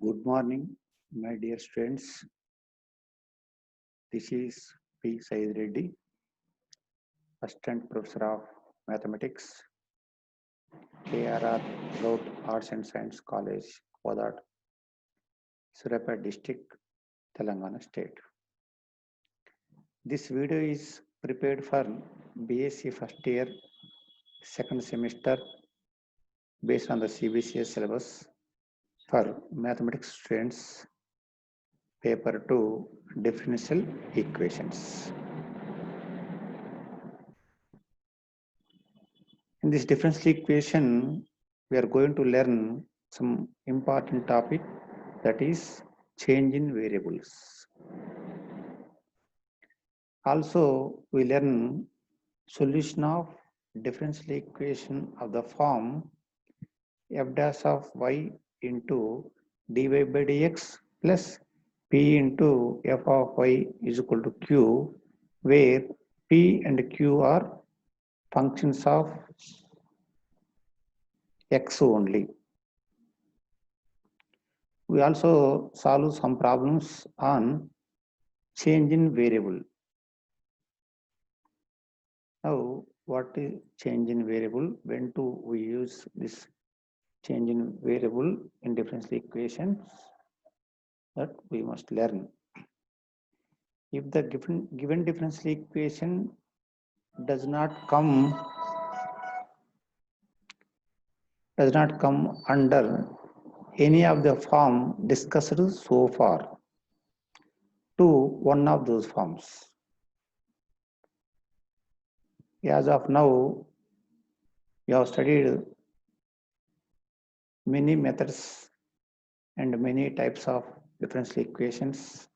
Good morning, my dear students. This is P. Said Reddy, Assistant Professor of Mathematics, KRR Road Arts and Science College, Kodat, Surapet District, Telangana State. This video is prepared for BSc first year, second semester, based on the CBCS syllabus for mathematics students, paper 2, differential equations. In this differential equation, we are going to learn some important topic, that is change in variables. Also, we learn solution of differential equation of the form f dash of y into dy by dx plus p into f of y is equal to q, where p and q are functions of x only. We also solve some problems on change in variable. Now, what is change in variable? When do we use this change in variable in differential equations? That we must learn. If the given differential equation does not come under any of the form discussed so far to one of those forms. As of now, we have studied many methods and many types of differential equations.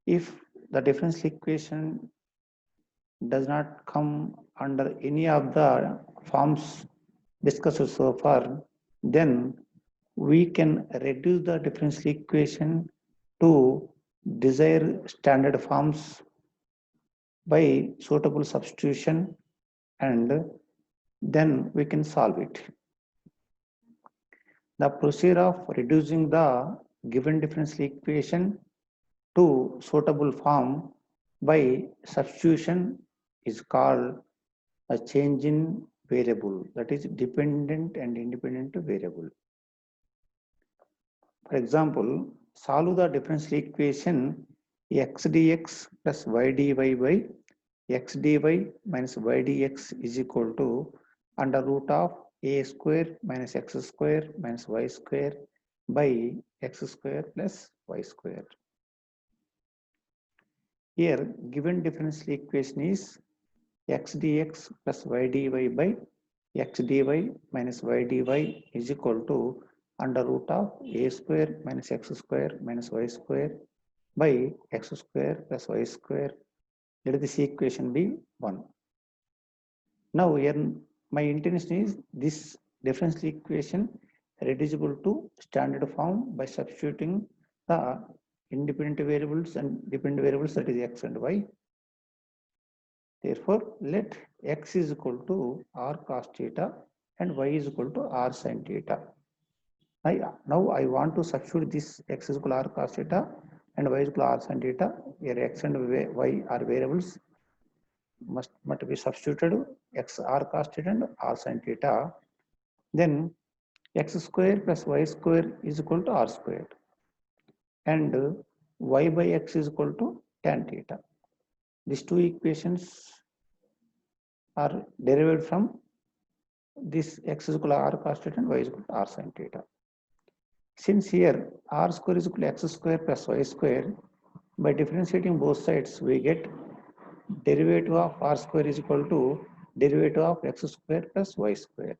If the differential equation does not come under any of the forms discussed so far, then we can reduce the differential equation to desired standard forms by suitable substitution, and then we can solve it. The procedure of reducing the given differential equation to suitable form by substitution is called a change in variable, that is dependent and independent variable. For example, solve the differential equation x dx plus y dy by x dy minus y dx is equal to under root of a square minus x square minus y square by x square plus y square. Here, given differential equation is x dx plus y dy by x dy minus y dy is equal to under root of a square minus x square minus y square by x square plus y square. Let this equation be 1. Now, here my intention is this differential equation reducible to standard form by substituting the independent variables and dependent variables, that is x and y. Therefore, let x is equal to r cos theta and y is equal to r sin theta. Now I want to substitute this x is equal to r cos theta and y is equal to r sin theta. Here x and y are variables, must be substituted x r cos theta and r sin theta. Then x square plus y square is equal to r square, and y by x is equal to tan theta. These two equations are derived from this x is equal to r cos theta and y is equal to r sin theta. Since here r square is equal to x square plus y square, by differentiating both sides we get derivative of r square is equal to derivative of x square plus y square.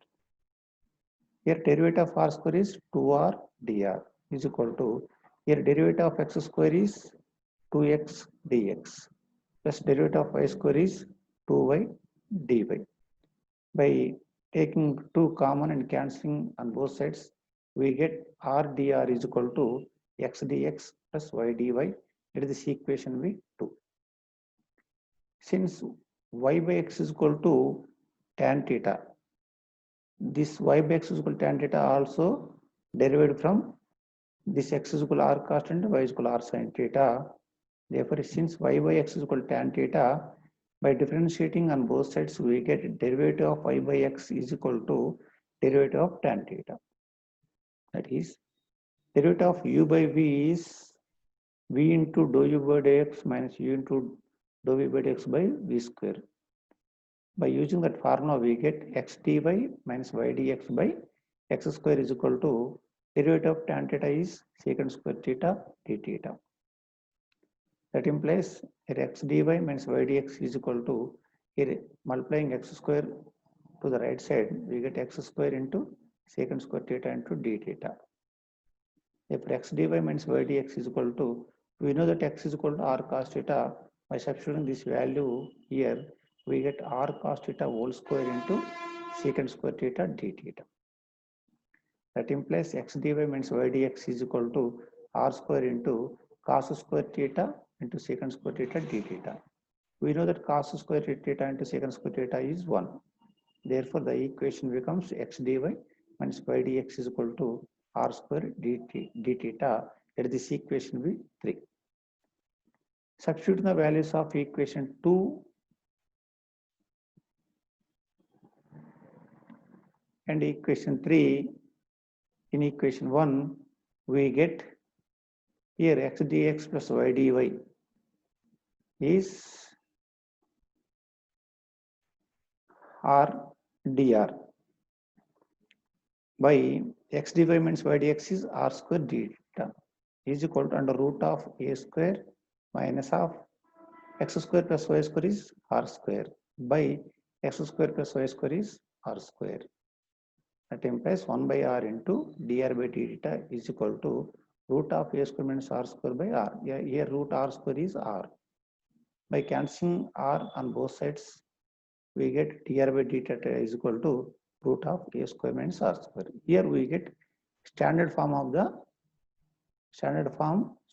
Here derivative of r square is 2r dr is equal to, here derivative of x square is 2x dx plus derivative of y square is 2y dy. By taking 2 common and cancelling on both sides, we get r dr is equal to x dx plus y dy. Let this equation be 2. Since y by x is equal to tan theta, this y by x is equal to tan theta also derived from this x is equal to r cos and y is equal to r sin theta. Therefore, since y by x is equal to tan theta, by differentiating on both sides, we get derivative of y by x is equal to derivative of tan theta. That is, derivative of u by v is v into dou u by dx minus u into dou v by dx by v square. By using that formula, we get x dy minus y dx by x square is equal to derivative of tan theta is secant square theta d theta. That implies x dy minus y dx is equal to, here multiplying x square to the right side, we get x square into secant square theta into d theta. If x dy minus y dx is equal to, we know that x is equal to r cos theta. By substituting this value here, we get r cos theta whole square into secant square theta d theta. That implies x dy minus y dx is equal to r square into cos square theta into secant square theta d theta. We know that cos square theta into secant square theta is 1. Therefore, the equation becomes x dy minus y dx is equal to r square d theta. Let this equation be 3. Substitute the values of equation 2 and equation 3. In equation 1, we get here x dx plus y dy is r dr by x dy minus y dx is r square d theta is equal to under root of a square minus of x square plus y square is r square by x square plus y square is r square. That implies 1 by r into dr by d theta is equal to root of a square minus r square by r. Here root r square is r. By cancelling r on both sides, we get dr by d theta is equal to root of a square minus r square. Here we get standard form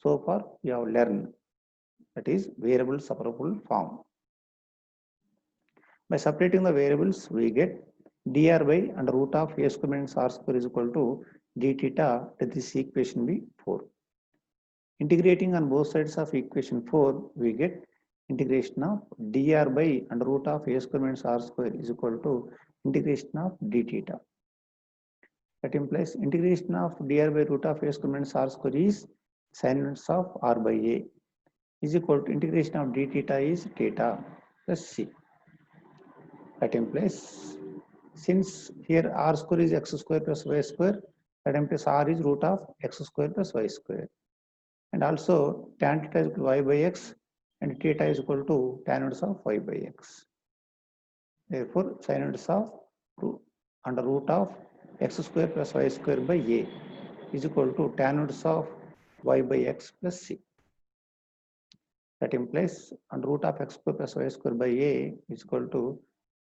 so far we have learned, that is variable separable form. By separating the variables, we get dr by under root of a square minus r square is equal to d theta. Let this equation be 4. Integrating on both sides of equation 4, we get integration of dr by under root of a square minus r square is equal to integration of d theta. That implies integration of dr by root of a square minus r square is sin inverse of r by a is equal to integration of d theta is theta plus c. That implies, since here r square is x square plus y square, that implies r is root of x square plus y square. And also tan theta is equal to y by x and theta is equal to tan inverse of y by x. Therefore, sin inverse of under root of x square plus y square by a is equal to tan inverse of y by x plus c. That implies under root of x square plus y square by a is equal to,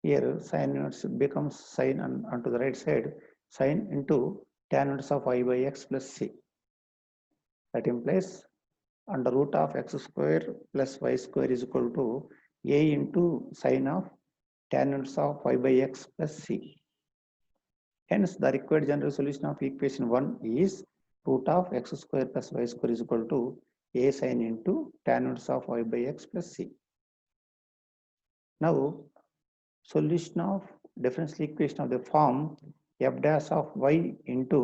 here sin inverse becomes sin onto the right side, sin into tan inverse of y by x plus c. That implies under root of x square plus y square is equal to a into sin of tan inverse of y by x plus c. Hence, the required general solution of equation 1 is root of x square plus y square is equal to a sin into tan inverse of y by x plus c. Now, solution of differential equation of the form f dash of y into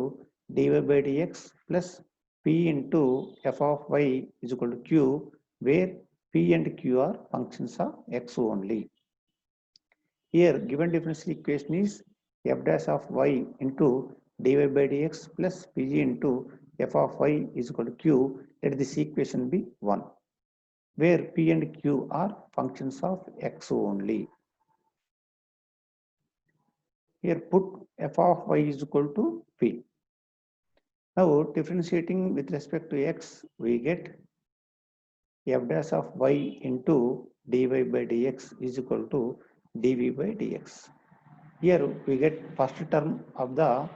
dy by dx plus p into f of y is equal to q, where p and q are functions of x only. Here, given differential equation is f dash of y into dy by dx plus pg into f of y is equal to q. Let this equation be 1, where p and q are functions of x only. Here put f of y is equal to p. Now differentiating with respect to x, we get f dash of y into dy by dx is equal to dv by dx. Here we get first term of the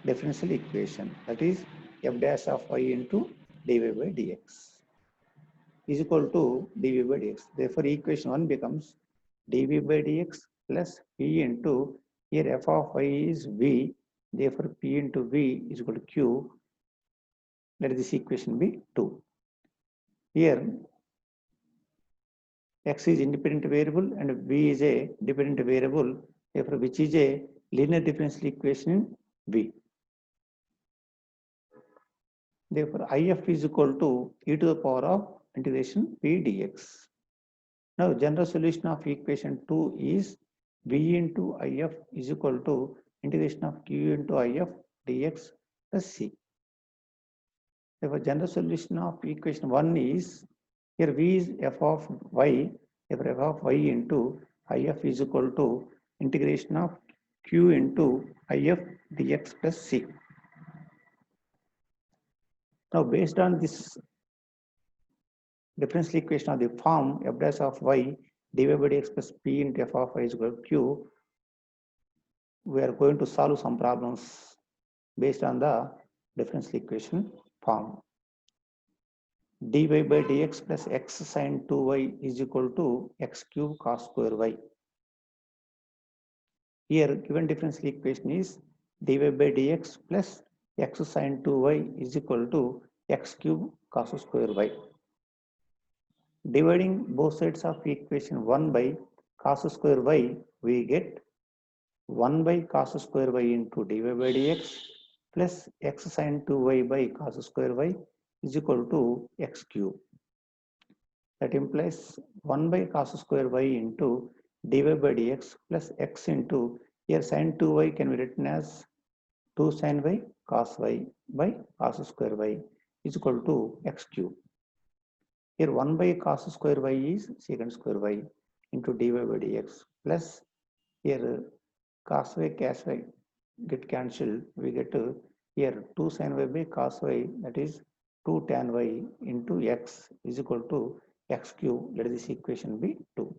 differential equation, that is f dash of y into dy by dx is equal to dv by dx. Therefore, equation 1 becomes dv by dx plus p into, here f of y is v Therefore, P into V is equal to Q. Let this equation be 2. Here, X is independent variable and V is a dependent variable. Therefore, which is a linear differential equation in V. Therefore, IF is equal to e to the power of integration P dx. Now, general solution of equation 2 is V into IF is equal to integration of Q into IF dx plus C. Therefore, general solution of equation 1 is, here V is f of y, therefore f of y into IF is equal to integration of Q into IF dx plus C. Now, based on this differential equation of the form f dash of y divided by dx plus p into f of y is equal to q, we are going to solve some problems based on the differential equation form. dy by dx plus x sin 2y is equal to x cube cos square y. Here, given differential equation is dy by dx plus x sin 2y is equal to x cube cos square y. Dividing both sides of equation 1 by cos square y, we get 1 by cos square y into dy by dx plus x sin 2y by cos square y is equal to x cube. That implies 1 by cos square y into dy by dx plus x into, here sin 2y can be written as 2 sin y cos y by cos square y is equal to x cube. Here 1 by cos square y is secant square y into dy by dx plus, here cos y get cancelled. We get here 2 sin y by cos y, that is 2 tan y into x is equal to x cube. Let this equation be 2.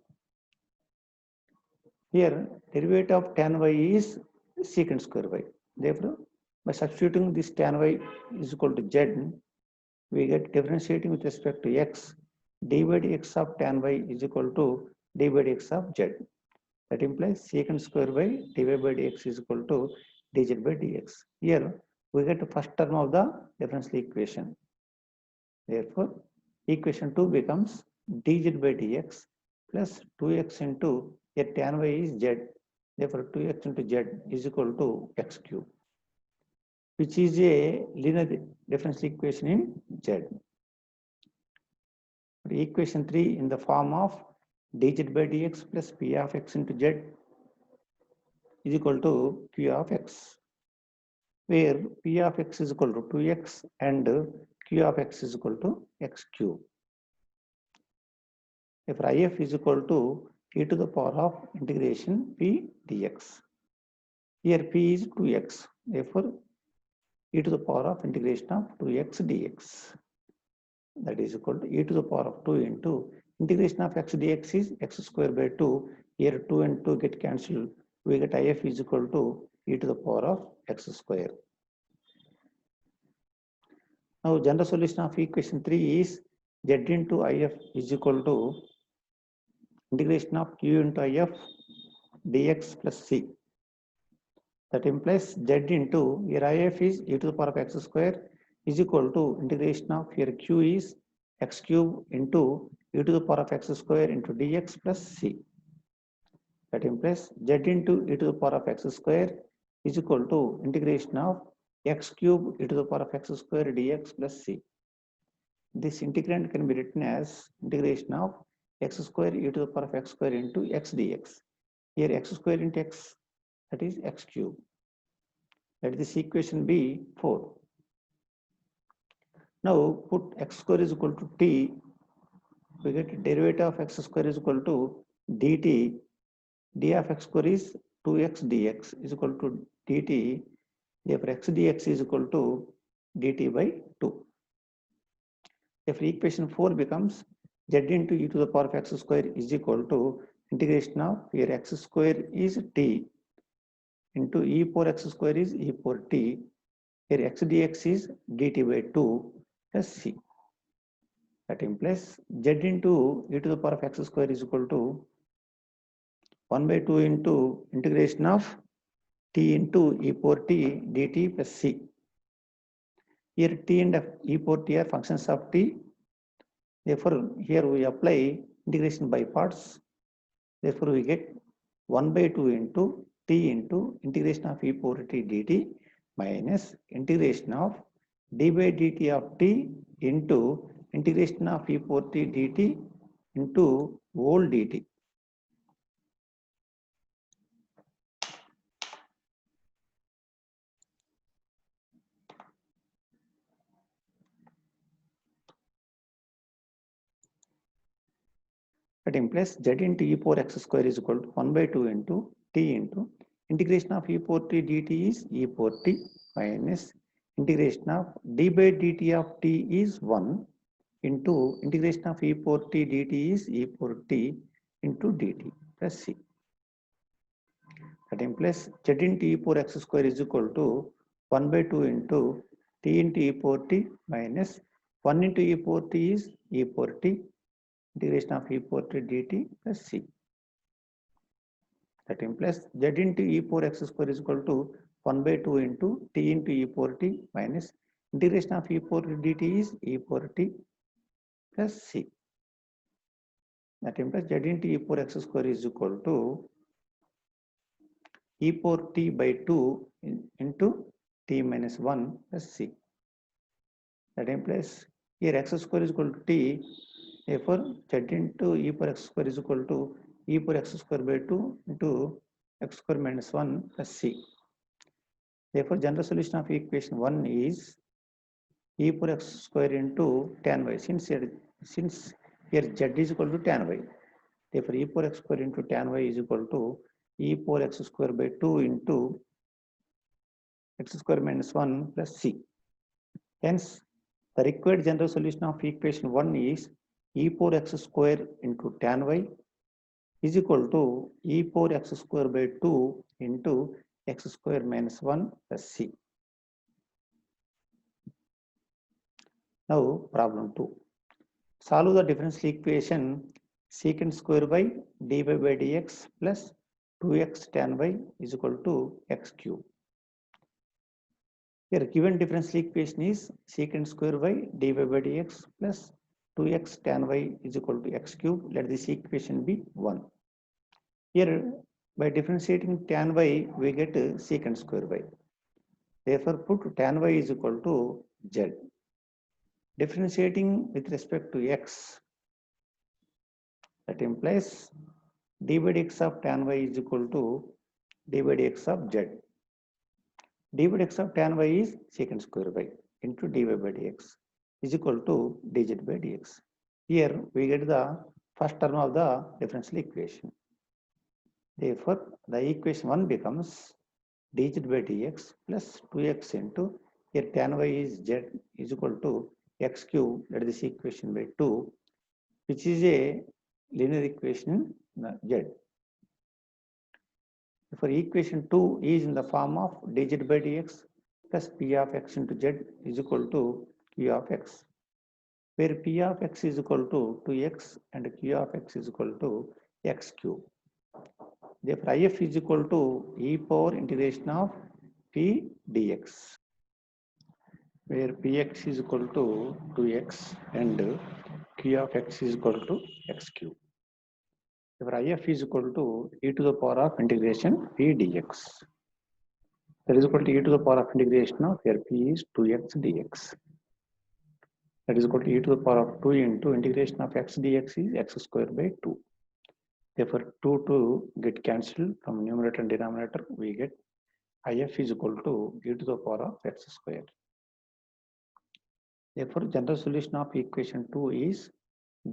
Here derivative of tan y is secant square y. Therefore, by substituting this tan y is equal to z, we get differentiating with respect to x, dy by dx of tan y is equal to dy by dx of z. That implies secant square by dy by dx is equal to dz by dx. Here we get the first term of the differential equation. Therefore, equation 2 becomes dz by dx plus 2x into, here tan y is z. Therefore, 2x into z is equal to x cube, which is a linear differential equation in z. Equation 3 in the form of dz by dx plus p of x into z is equal to q of x, where p of x is equal to 2x and q of x is equal to x cube. If if is equal to e to the power of integration p dx. Here p is 2x, therefore e to the power of integration of 2x dx. That is equal to e to the power of 2 into integration of x dx is x square by 2. Here 2 and 2 get cancelled. We get if is equal to e to the power of x square. Now, general solution of equation 3 is z into if is equal to integration of q into if dx plus c. That implies z into, here if is e to the power of x square is equal to integration of, here q is x cube into e to the power of x square into dx plus c. That implies z into e to the power of x square is equal to integration of x cube e to the power of x square dx plus c. This integrand can be written as integration of x square e to the power of x square into x dx. Here x square into x, that is x cube. Let this equation be 4. Now put x square is equal to t, we get derivative of x square is equal to dt, d of x square is 2x dx is equal to dt, therefore x dx is equal to dt by 2. Therefore equation 4 becomes z into e to the power of x square is equal to integration of, here x square is t into e power x square is e power t, here x dx is dt by 2 plus c. That implies z into e to the power of x square is equal to 1 by 2 into integration of t into e power t dt plus c. Here t and e power t are functions of t. Therefore, here we apply integration by parts. Therefore, we get 1 by 2 into t into integration of e power t dt minus integration of d by dt of t into integration of e power t dt into whole dt. That implies z into e power x square is equal to 1 by 2 into t into integration of e power t dt is e power t minus integration of d by dt of t is 1 into integration of e power t dt is e power t into dt plus c. That implies z into e power x square is equal to 1 by 2 into t into e power t minus 1 into e power t is e power t integration of e power t dt plus c. That implies z into e power x square is equal to 1 by 2 into t into e power t minus integration of e power t dt is e power t plus c. That implies z into e power x square is equal to e power t by 2 into t minus 1 plus c. That implies here x square is equal to t. Therefore, z into e power x square is equal to e power x square by 2 into x square minus 1 plus c. Therefore, general solution of equation 1 is e power x square into tan y. Since here z is equal to tan y. Therefore, e power x square into tan y is equal to e power x square by 2 into x square minus 1 plus c. Hence, the required general solution of equation 1 is e power x square into tan y is equal to e power x square by 2 into x square minus 1 plus c. Now, problem 2. Solve the differential equation secant square by dy by dx plus 2x tan y is equal to x cube. Here given differential equation is secant square by dy by dx plus 2x tan y is equal to x cube. Let this equation be 1. Here by differentiating tan y we get secant square y. Therefore put tan y is equal to z. Differentiating with respect to x, that implies d by dx of tan y is equal to d by dx of z. d by dx of tan y is secant square y into dy by dx is equal to dz by dx. Here we get the first term of the differential equation. Therefore, the equation 1 becomes dz by dx plus 2x into here tan y is z is equal to x cube, that is equation by 2, which is a linear equation z. For equation 2 is in the form of dz by dx plus p of x into z is equal to q of x, where p of x is equal to 2x and q of x is equal to x cube. Therefore, if is equal to e power integration of p dx, where px is equal to 2x and q of x is equal to x cube. Therefore, if is equal to e to the power of integration p dx. That is equal to e to the power of integration of here p is 2x dx. That is equal to e to the power of 2 into integration of x dx is x square by 2. Therefore, 2 get cancelled from numerator and denominator. We get if is equal to e to the power of x square. Therefore, general solution of equation 2 is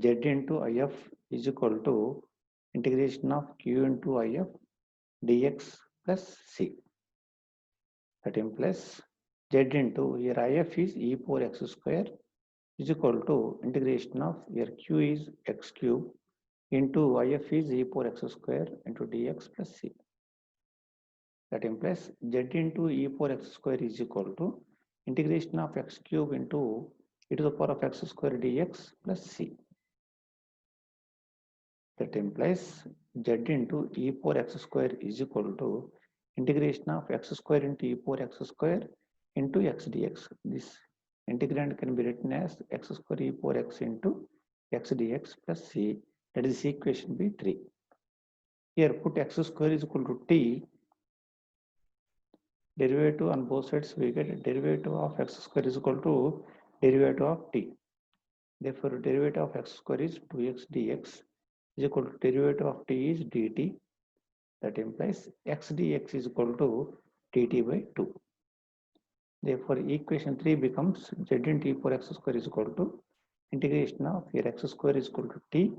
z into if is equal to integration of q into if dx plus c. That implies z into here if is e power x square is equal to integration of here q is x cube into if is e power x square into dx plus c. That implies z into e power x square is equal to integration of x cube into e to the power of x square dx plus c. That implies z into e power x square is equal to integration of x square into e power x square into x dx. This integrand can be written as x square e power x into x dx plus c. That is equation be 3. Here put x square is equal to t. Derivative on both sides, we get derivative of x square is equal to derivative of t. Therefore, derivative of x square is 2x dx is equal to derivative of t is dt. That implies x dx is equal to dt by 2. Therefore, equation 3 becomes z into e power x square is equal to integration of here x square is equal to t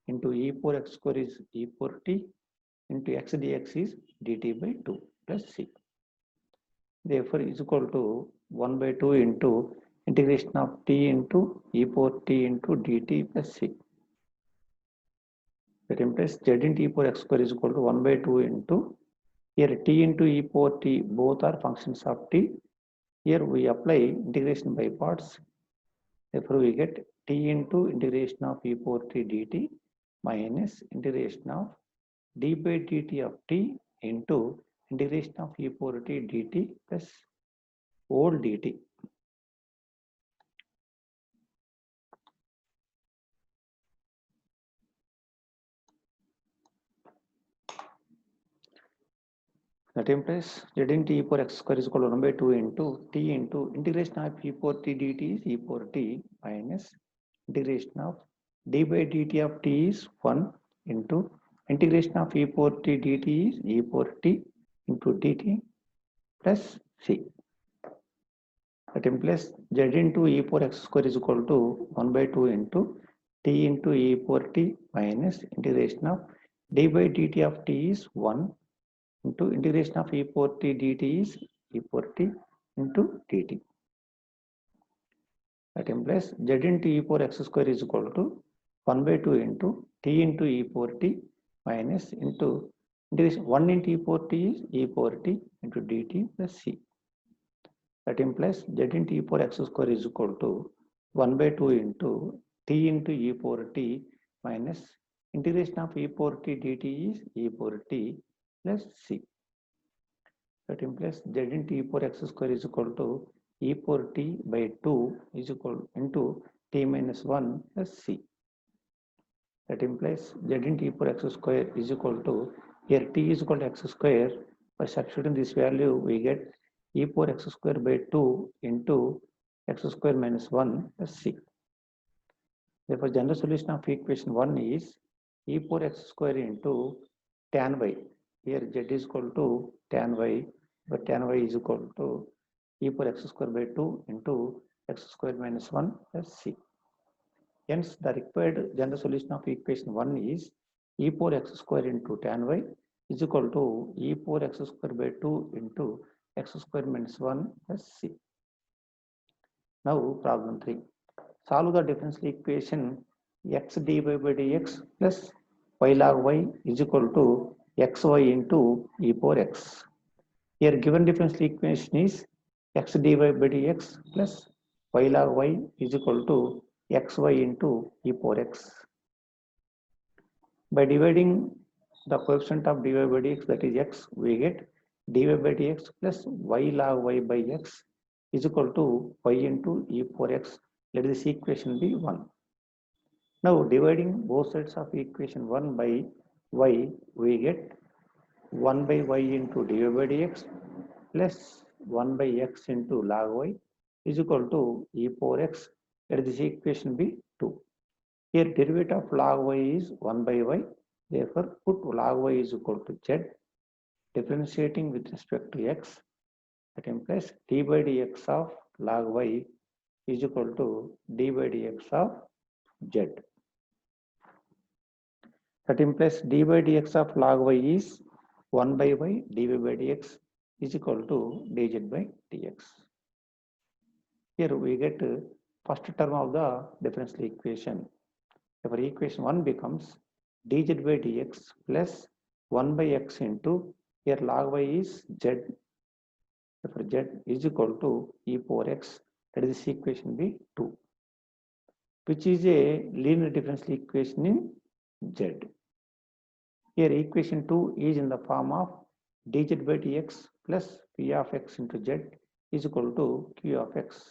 into e power x square is e power t into x dx is dt by 2 plus c. Therefore, is equal to 1 by 2 into integration of t into e power t into dt plus c. That implies z into e power x square is equal to 1 by 2 into here t into e power t, both are functions of t. Here we apply integration by parts. Therefore, we get t into integration of e power t dt minus integration of d by dt of t into integration of e power t dt plus whole dt. That implies z into e power x square is equal to 1 by 2 into t into integration of e power t dt is e power t minus integration of d by dt of t is 1 into integration of e power t dt is e power t into dt plus c. That implies z into e power x square is equal to 1 by 2 into t into e power t minus integration of d by dt of t is 1 into integration of e power t dt is e power t into dt. That implies z into e power x square is equal to 1 by 2 into t into e power t minus into integration 1 into e power t is e power t into dt plus c. That implies z into e power x square is equal to 1 by 2 into t into e power t minus integration of e power t dt is e power t plus c. That implies z into e power x square is equal to e power t by 2 is equal into t minus 1 plus c. That implies z into e power x square is equal to here t is equal to x square. By substituting this value, we get e power x square by 2 into x square minus 1 plus c. Therefore, general solution of equation 1 is e power x square into tan y. Here z is equal to tan y, but tan y is equal to e power x square by 2 into x square minus 1 plus c. Hence, the required general solution of equation 1 is e power x square into tan y is equal to e power x square by 2 into x square minus 1 plus c. Now, problem 3. Solve the differential equation x dy by dx plus y log y is equal to xy into e power x. Here given differential equation is x dy by dx plus y log y is equal to xy into e power x. By dividing the coefficient of dy by dx, that is x, we get dy by dx plus y log y by x is equal to y into e power x. Let this equation be 1. Now dividing both sides of equation 1 by y, we get 1 by y into dy by dx plus 1 by x into log y is equal to e power x. Let this equation be 2. Here derivative of log y is 1 by y. Therefore, put log y is equal to z. Differentiating with respect to x, that implies d by dx of log y is equal to d by dx of z. That implies d by dx of log y is 1 by y dy by dx is equal to dz by dx. Here we get first term of the differential equation. Therefore, equation 1 becomes dz by dx plus 1 by x into here log y is z. Therefore, z is equal to e power x. That is equation be 2, which is a linear differential equation in z. Here equation 2 is in the form of dz by dx plus p of x into z is equal to q of x,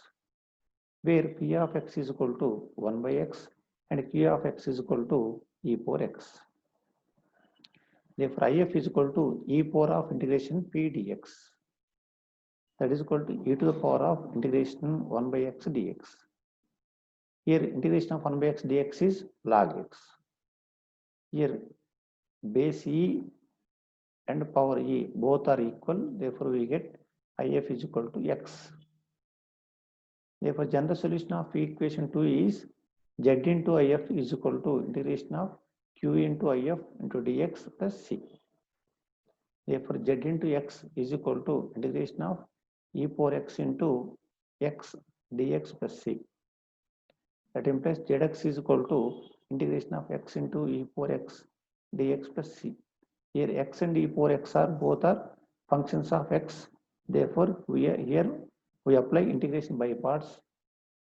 where p of x is equal to 1 by x and q of x is equal to e power x. Therefore, if is equal to e power of integration p dx, that is equal to e to the power of integration 1 by x dx. Here integration of 1 by x dx is log x. Here base e and power e both are equal, therefore we get if is equal to x. Therefore, general solution of equation 2 is z into if is equal to integration of q into if into dx plus c. Therefore, z into x is equal to integration of e power x into x dx plus c. That implies zx is equal to integration of x into e power x dx plus c. Here x and e power x are both are functions of x. Therefore, here we apply integration by parts.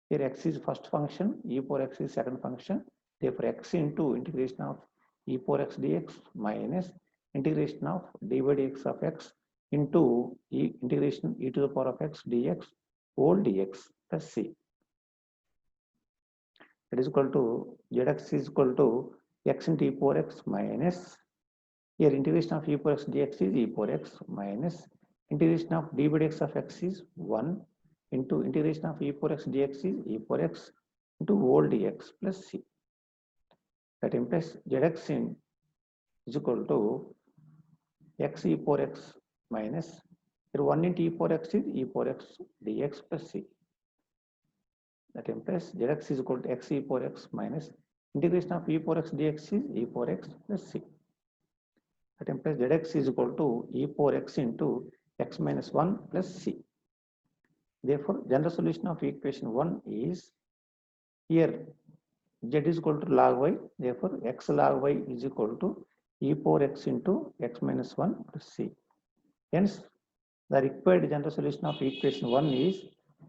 Here x is first function, e power x is second function. Therefore, x into integration of e power x dx minus integration of dy by dx of x into integration e to the power of x dx whole dx plus c. That is equal to zx is equal to x into e power x minus, here integration of e power x dx is e power x minus integration of dy by dx of x is 1 into integration of e power x dx is e power x into whole dx plus c. That implies zx is equal to x e power x minus, here 1 into e power x is e power x dx plus c. That implies zx is equal to x e power x minus integration of e power x dx is e power x plus c. That implies zx is equal to e power x into x minus 1 plus c. Therefore, general solution of equation 1 is, here z is equal to log y, therefore x log y is equal to e power x into x minus 1 plus c. Hence, the required general solution of equation 1 is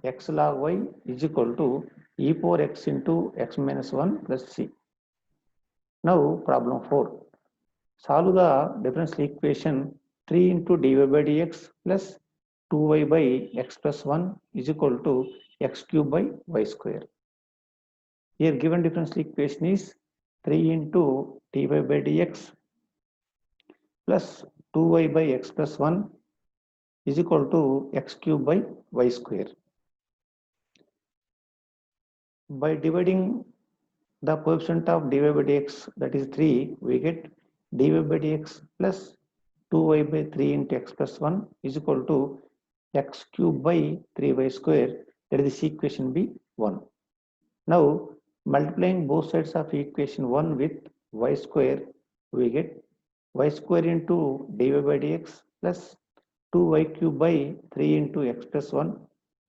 x log y is equal to e power x into x minus 1 plus c. Now, problem 4. Solve the differential equation 3 into dy by dx plus 2y by x plus 1 is equal to x cube by y square. Here given differential equation is 3 into dy by dx plus 2y by x plus 1 is equal to x cube by y square. By dividing the coefficient of dy by dx, that is 3, we get dy by dx plus 2y by 3 into x plus 1 is equal to x cube by 3y square, that is this equation be 1. Now, multiplying both sides of equation 1 with y square, we get y square into dy by dx plus 2y cube by 3 into x plus 1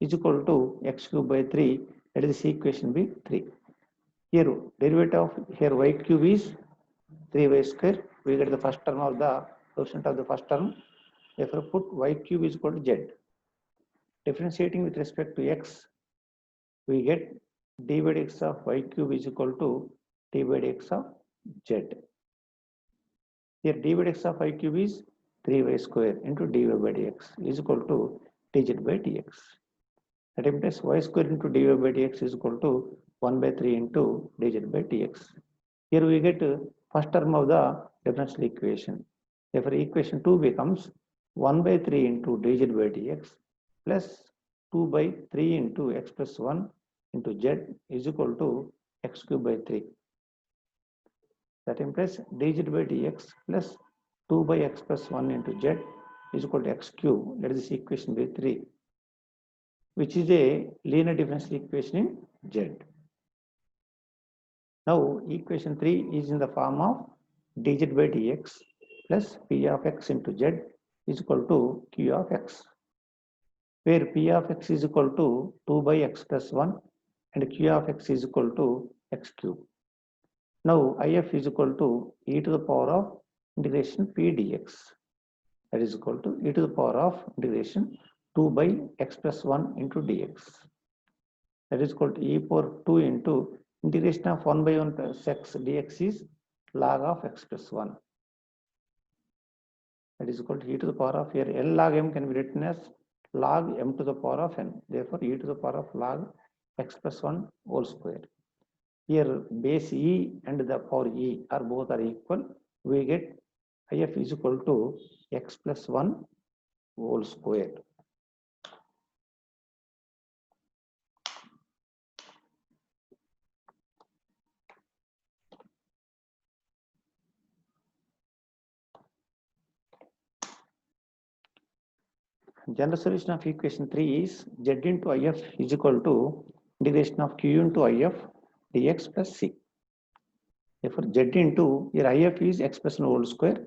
is equal to x cube by 3, that is this equation be 3. Here derivative of here y cube is 3y square, we get the first term of the coefficient of the first term, therefore put y cube is equal to z. Differentiating with respect to x, we get d by dx of y cube is equal to d by dx of z. Here d by dx of y cube is 3y square into dy by dx is equal to dz by dx. That implies y square into dy by dx is equal to 1 by 3 into dz by dx. Here we get first term of the differential equation. Therefore, equation 2 becomes 1 by 3 into dz by dx plus 2 by 3 into x plus 1 into z is equal to x cube by 3. That implies dz by dx plus 2 by x plus 1 into z is equal to x cube. That is this equation by 3, which is a linear differential equation in z. Now, equation 3 is in the form of dz by dx plus p of x into z is equal to q of x, where p of x is equal to 2 by x plus 1 and q of x is equal to x cube. Now, if is equal to e to the power of integration p dx, that is equal to e to the power of integration 2 by x plus 1 into dx, that is equal to e power 2 into integration of 1 by 1 plus x dx is log of x plus 1. that is equal to e to the power of, here L log m can be written as log m to the power of n. Therefore, e to the power of log x plus 1 whole square. Here base e and the power e are both are equal. We get if is equal to x plus 1 whole square. General solution of equation 3 is z into if is equal to integration of q into if dx plus c. Therefore, z into, here if is x plus 1 whole square.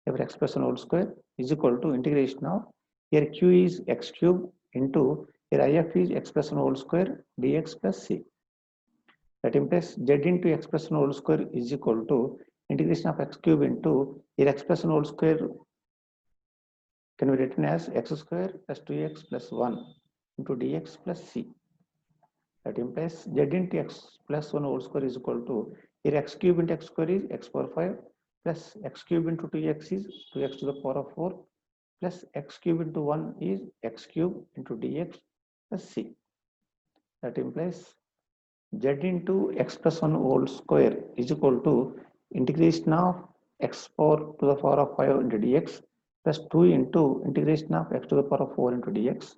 Therefore, x plus 1 whole square is equal to integration of, here q is x cube into, here if is x plus 1 whole square dx plus c. That implies z into x plus 1 whole square is equal to integration of x cube into, here x plus 1 whole square can be written as x square plus 2x plus 1 into dx plus c. That implies z into x plus 1 whole square is equal to, here x cube into x square is x power 5 plus x cube into 2x is 2x to the power of 4 plus x cube into 1 is x cube into dx plus c. That implies z into x plus 1 whole square is equal to integration of x power to the power of 5 into dx plus 2 into integration of x to the power of 4 into dx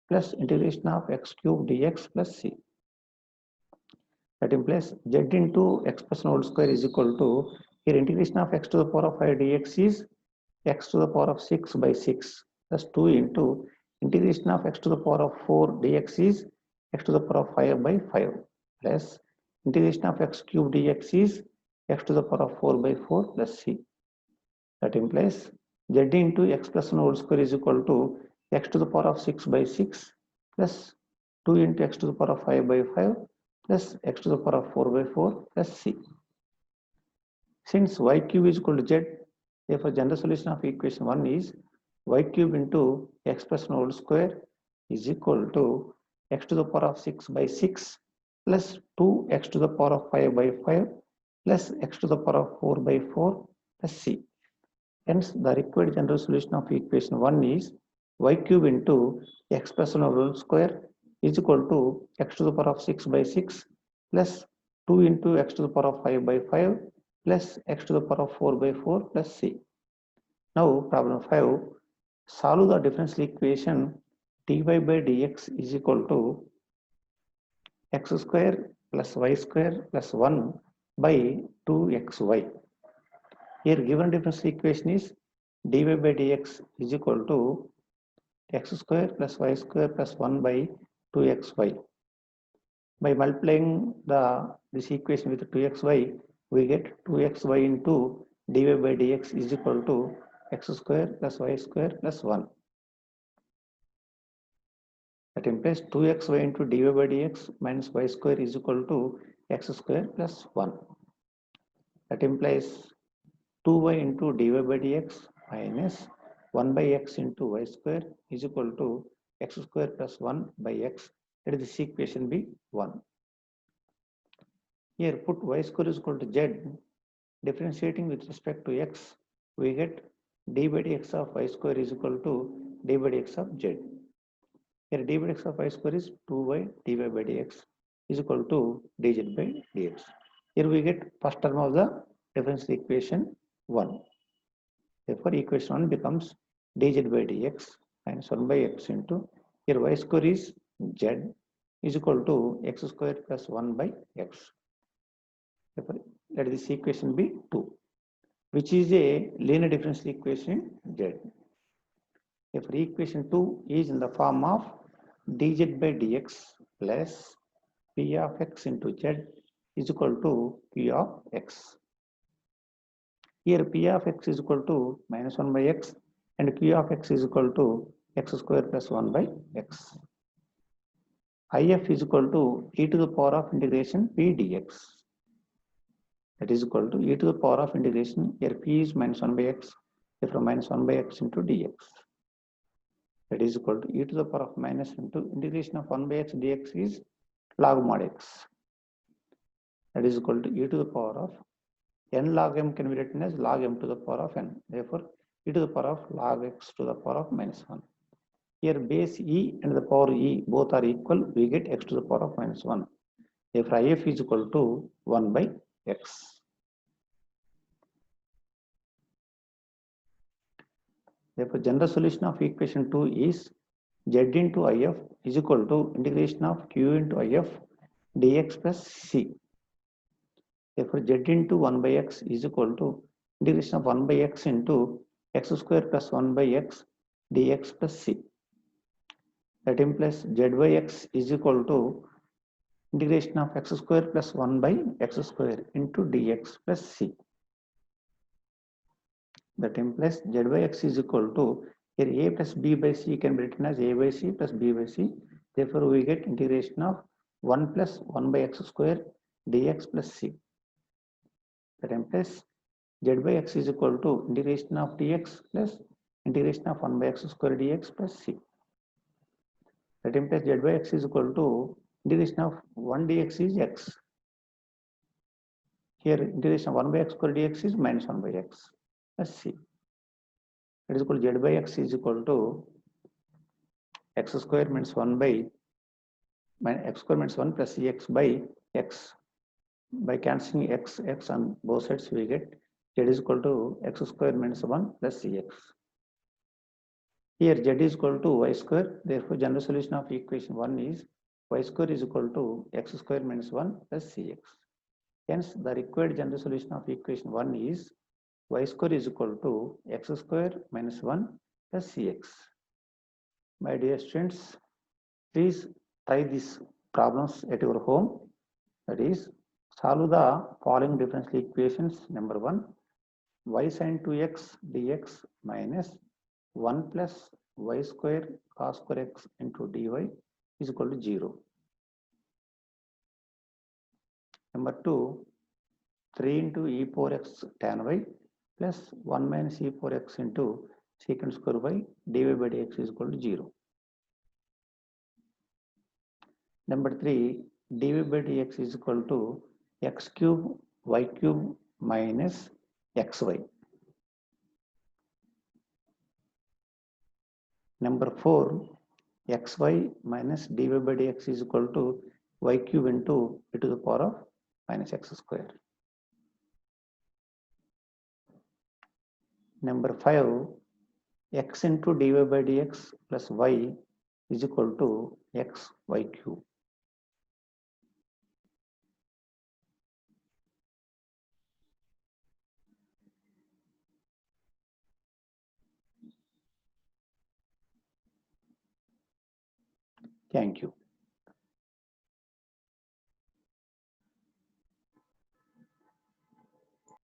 plus integration of x cube dx plus c. That implies z into x plus 1 whole square is equal to, here integration of x to the power of 5 dx is x to the power of 6 by 6 plus 2 into integration of x to the power of 4 dx is x to the power of 5 by 5 plus integration of x cube dx is x to the power of 4 by 4 plus c. That implies z into x plus 1 whole square is equal to x to the power of 6 by 6 plus 2 into x to the power of 5 by 5 plus x to the power of 4 by 4 plus c. Since y cube is equal to z, therefore general solution of equation 1 is y cube into x plus 1 whole square is equal to x to the power of 6 by 6 plus 2x to the power of 5 by 5 plus x to the power of 4 by 4 plus c. Hence, the required general solution of equation 1 is y cube into x plus 1 whole square is equal to x to the power of 6 by 6 plus 2 into x to the power of 5 by 5 plus x to the power of 4 by 4 plus c. Now, problem 5, solve the differential equation dy by dx is equal to x square plus y square plus 1 by 2xy. Here given differential equation is dy by dx is equal to x square plus y square plus 1 by 2xy. By multiplying this equation with 2xy, we get 2xy into dy by dx is equal to x square plus y square plus 1. That implies 2xy into dy by dx minus y square is equal to x square plus 1. That implies 2y into dy by dx minus 1 by x into y square is equal to x square plus 1 by x. Let this equation be 1. Here put y square is equal to z. Differentiating with respect to x, we get d by dx of y square is equal to d by dx of z. Here d by dx of y square is 2y dy by dx is equal to dz by dx. Here we get first term of the differential equation 1. Therefore, equation 1 becomes dz by dx minus 1 by x into, here y square is z is equal to x square plus 1 by x. Therefore, let this equation be 2, which is a linear differential equation z. Therefore, equation 2 is in the form of dz by dx plus p of x into z is equal to p of x. Here p of x is equal to minus 1 by x and q of x is equal to x square plus 1 by x. If is equal to e to the power of integration p dx. That is equal to e to the power of integration, here p is minus 1 by x, therefore minus 1 by x into dx. That is equal to e to the power of minus into integration of 1 by x dx is log mod x. That is equal to e to the power of n log m can be written as log m to the power of n. Therefore, e to the power of log x to the power of minus 1. Here base e and the power e both are equal, we get x to the power of minus 1. Therefore, if is equal to 1 by x. Therefore, general solution of equation 2 is z into if is equal to integration of q into if dx plus c. Therefore, z into 1 by x is equal to integration of 1 by x into x square plus 1 by x dx plus c. That implies z by x is equal to integration of x square plus 1 by x square into dx plus c. That implies z by x is equal to, here a plus b by c can be written as a by c plus b by c. Therefore, we get integration of 1 plus 1 by x square dx plus c. That implies z by x is equal to integration of dx plus integration of 1 by x square dx plus c. That implies z by x is equal to integration of 1 dx is x. Here integration of 1 by x square dx is minus 1 by x plus c. That is equal to z by x is equal to x square minus 1 by x square minus 1 plus cx by x. By cancelling x on both sides, we get z is equal to x square minus 1 plus cx. Here z is equal to y square. Therefore, general solution of equation 1 is y square is equal to x square minus 1 plus cx. Hence, the required general solution of equation 1 is y square is equal to x square minus 1 plus cx. My dear students, please try these problems at your home. That is, solve the following differential equations. Number 1, y sin 2x dx minus 1 plus y square cos square x into dy is equal to 0. Number 2, 3 into e power x tan y plus 1 minus e power x into secant square y dy by dx is equal to 0. Number 3, dy by dx is equal to x cube y cube minus xy. Number 4, xy minus dy by dx is equal to y cube into e to the power of minus x square. Number 5, x into dy by dx plus y is equal to x y cube. Thank you.